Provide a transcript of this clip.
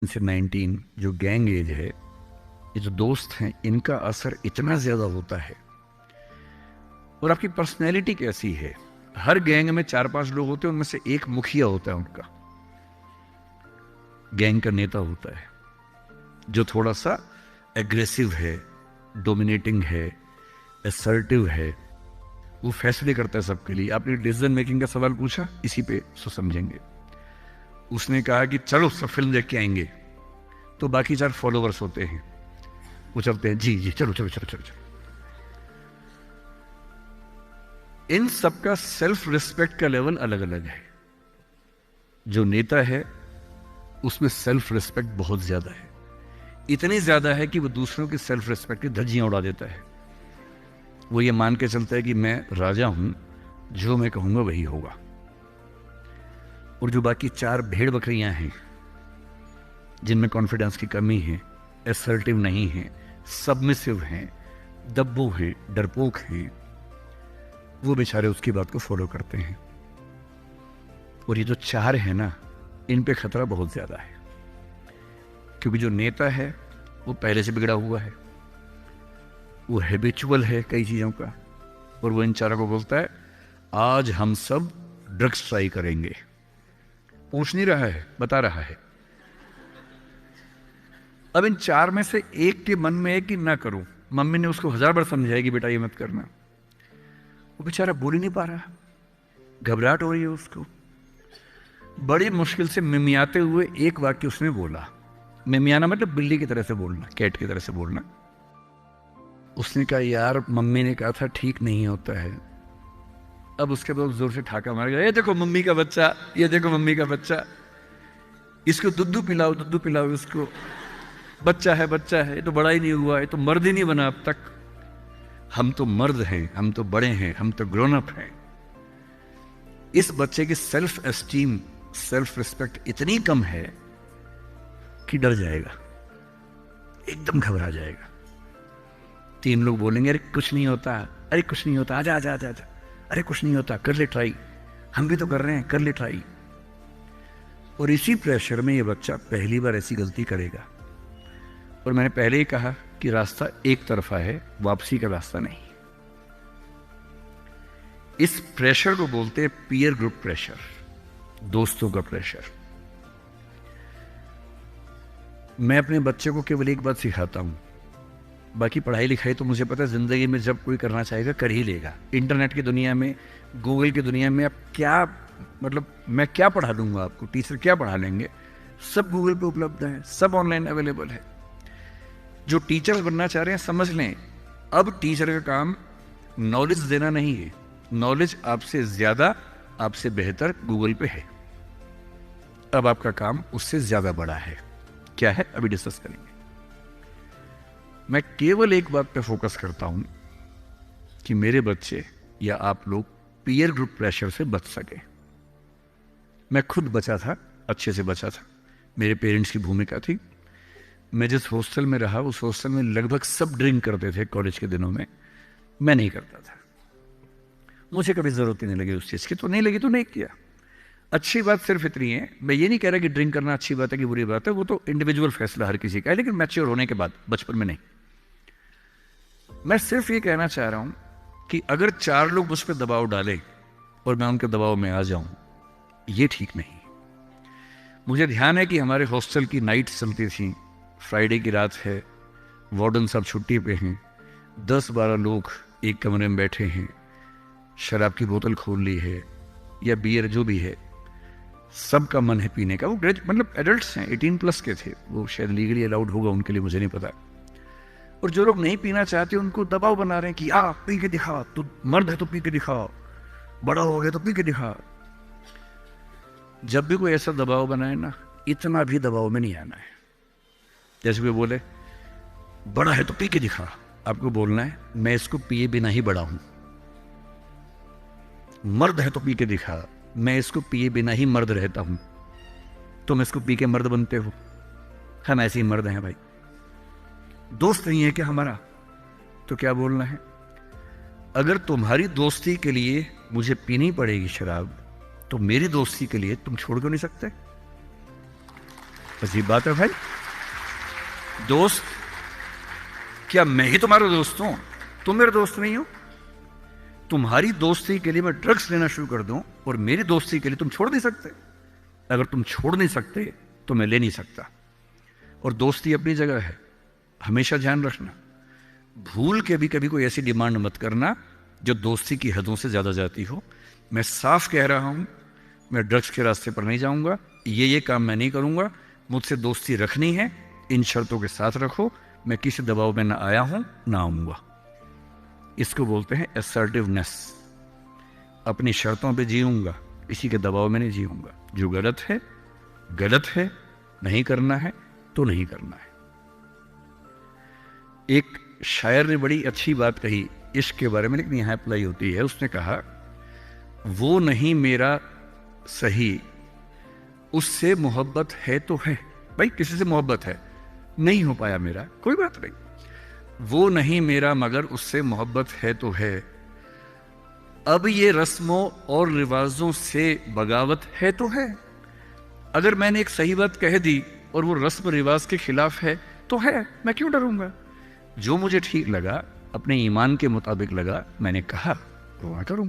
से 19 जो gang as है, ये जो दोस्त हैं, इनका असर इतना ज़्यादा होता है। और आपकी पर्सनैलिटी कैसी है। हर गैंग में 4-5 लोग होते हैं, उनमें से एक मुखिया होता है, उनका गैंग का नेता होता है, जो थोड़ा सा एग्रेसिव है, डोमिनेटिंग है, असर्टिव है। वो फैसले करता है सबके लिए। आपने डिसीजन मेकिंग का सवाल पूछा, इसी पे सो समझेंगे। उसने कहा कि चलो सब फिल्म देख के आएंगे, तो बाकी 4 फॉलोवर्स होते हैं, वो चलते हैं, जी जी चलो चलो चलो चलो चलो। इन सबका सेल्फ रिस्पेक्ट का लेवल अलग अलग है। जो नेता है उसमें सेल्फ रिस्पेक्ट बहुत ज्यादा है, इतनी ज्यादा है कि वो दूसरों की सेल्फ रिस्पेक्ट की धज्जियां उड़ा देता है। वो ये मान के चलता है कि मैं राजा हूं, जो मैं कहूंगा वही होगा। और जो बाकी 4 भेड़ बकरियां हैं, जिनमें कॉन्फिडेंस की कमी है, असर्टिव नहीं है, सबमिसिव हैं, दब्बू हैं, डरपोक हैं, वो बेचारे उसकी बात को फॉलो करते हैं। और ये जो 4 है ना, इन पे खतरा बहुत ज्यादा है, क्योंकि जो नेता है वो पहले से बिगड़ा हुआ है, वो हैबिचुअल है कई चीजों का। और वो इन 4 को बोलता है आज हम सब ड्रग्स ट्राई करेंगे। पूछ नहीं रहा है, बता रहा है। अब इन 4 में से एक के मन में है कि ना करूं। मम्मी ने उसको 1000 बार समझाया कि बेटा ये मत करना। वो बेचारा बोल ही नहीं पा रहा, घबराहट हो रही है उसको। बड़ी मुश्किल से मिमियाते हुए एक वाक्य उसने बोला। मिमियाना मतलब बिल्ली की तरह से बोलना, कैट की तरह से बोलना। उसने कहा यार मम्मी ने कहा था ठीक नहीं होता है। अब उसके बाद जोर से ठाका मार गया, ये देखो मम्मी का बच्चा, ये देखो मम्मी का बच्चा, इसको दुद्धू पिलाओ, दुद्धू पिलाओ इसको, बच्चा है बच्चा है, ये तो बड़ा ही नहीं हुआ, ये तो मर्द ही नहीं बना अब तक। हम तो मर्द हैं, हम तो बड़े हैं, हम तो ग्रोन अप हैं। इस बच्चे की सेल्फ एस्टीम, सेल्फ रिस्पेक्ट इतनी कम है कि डर जाएगा, एकदम घबरा जाएगा। 3 लोग बोलेंगे अरे कुछ नहीं होता, अरे कुछ नहीं होता, आजा आजा आजा आजा, अरे कुछ नहीं होता, कर ले ट्राई, हम भी तो कर रहे हैं, कर ले ट्राई। और इसी प्रेशर में ये बच्चा पहली बार ऐसी गलती करेगा। और मैंने पहले ही कहा कि रास्ता एक तरफा है, वापसी का रास्ता नहीं। इस प्रेशर को बोलते हैं पीयर ग्रुप प्रेशर, दोस्तों का प्रेशर। मैं अपने बच्चे को केवल एक बात सिखाता हूं, बाकी पढ़ाई लिखाई तो मुझे पता है जिंदगी में जब कोई करना चाहेगा कर ही लेगा। इंटरनेट की दुनिया में, गूगल की दुनिया में, अब क्या मतलब मैं क्या पढ़ा दूंगा आपको, टीचर क्या पढ़ा लेंगे, सब गूगल पे उपलब्ध है, सब ऑनलाइन अवेलेबल है। जो टीचर बनना चाह रहे हैं समझ लें, अब टीचर का काम नॉलेज देना नहीं है, नॉलेज आपसे ज्यादा, आपसे बेहतर गूगल पे है। अब आपका काम उससे ज्यादा बड़ा है। क्या है अभी डिस्कस करेंगे। मैं केवल एक बात पे फोकस करता हूं कि मेरे बच्चे या आप लोग पीयर ग्रुप प्रेशर से बच सके। मैं खुद बचा था, अच्छे से बचा था। मेरे पेरेंट्स की भूमिका थी। मैं जिस हॉस्टल में रहा, उस हॉस्टल में लगभग सब ड्रिंक करते थे कॉलेज के दिनों में। मैं नहीं करता था, मुझे कभी जरूरत ही नहीं लगी उस चीज की, तो नहीं लगी तो नहीं किया। अच्छी बात सिर्फ इतनी है, मैं ये नहीं कह रहा कि ड्रिंक करना अच्छी बात है कि बुरी बात है, वो तो इंडिविजुअल फैसला हर किसी का है, लेकिन मैच्योर होने के बाद, बचपन में नहीं। मैं सिर्फ ये कहना चाह रहा हूं कि अगर 4 लोग मुझ पर दबाव डालें और मैं उनके दबाव में आ जाऊं, ये ठीक नहीं। मुझे ध्यान है कि हमारे हॉस्टल की नाइट चलती थी, फ्राइडे की रात है, वार्डन साहब छुट्टी पे हैं, 10-12 लोग एक कमरे में बैठे हैं, शराब की बोतल खोल ली है या बियर जो भी है, सबका मन है पीने का। वो मतलब एडल्ट्स हैं, 18+ के थे, वो शायद लीगली अलाउड होगा उनके लिए, मुझे नहीं पता। और जो लोग नहीं पीना चाहते उनको दबाव बना रहे हैं कि आ पी के दिखा, तू मर्द है तो पी के दिखा, बड़ा हो गया तो पी के दिखा। जब भी कोई ऐसा दबाव बनाए ना, इतना भी दबाव में नहीं आना है। जैसे कोई बोले बड़ा है तो पी के दिखा, आपको बोलना है मैं इसको पिए बिना ही बड़ा हूं। मर्द है तो पी के दिखा, मैं इसको पिए बिना ही मर्द रहता हूं। तुम इसको पी के मर्द बनते हो, हम ऐसे ही मर्द हैं भाई। दोस्त नहीं है क्या हमारा, तो क्या बोलना है, अगर तुम्हारी दोस्ती के लिए मुझे पीनी पड़ेगी शराब, तो मेरी दोस्ती के लिए तुम छोड़ क्यों नहीं सकते। अजीब बात है भाई। दोस्त, क्या मैं ही तुम्हारा दोस्त हूं? तुम मेरे दोस्त नहीं हो? तुम्हारी दोस्ती के लिए मैं ड्रग्स लेना शुरू कर दूं और मेरी दोस्ती के लिए तुम छोड़ नहीं सकते? अगर तुम छोड़ नहीं सकते तो मैं ले नहीं सकता। और दोस्ती अपनी जगह है, हमेशा ध्यान रखना। भूल के भी कभी कोई ऐसी डिमांड मत करना जो दोस्ती की हदों से ज्यादा जाती हो। मैं साफ कह रहा हूं, मैं ड्रग्स के रास्ते पर नहीं जाऊंगा, ये काम मैं नहीं करूंगा। मुझसे दोस्ती रखनी है, इन शर्तों के साथ रखो। मैं किसी दबाव में ना आया हूं ना आऊंगा। इसको बोलते हैं असर्टिवनेस। अपनी शर्तों पे जीऊंगा, किसी के दबाव में नहीं जीऊंगा। जो गलत है गलत है, नहीं करना है तो नहीं करना है। एक शायर ने बड़ी अच्छी बात कही इश्क के बारे में, लेकिन यहां अप्लाई होती है। उसने कहा, वो नहीं मेरा सही, उससे मोहब्बत है तो है। भाई किसी से मोहब्बत है, नहीं हो पाया मेरा, कोई बात नहीं। वो नहीं मेरा मगर उससे मोहब्बत है तो है। अब ये रस्मों और रिवाजों से बगावत है तो है। अगर मैंने एक सही बात कह दी और वो रस्म रिवाज के खिलाफ है तो है, मैं क्यों डरूंगा? जो मुझे ठीक लगा, अपने ईमान के मुताबिक लगा, मैंने कहा, वो मैं करूंगा।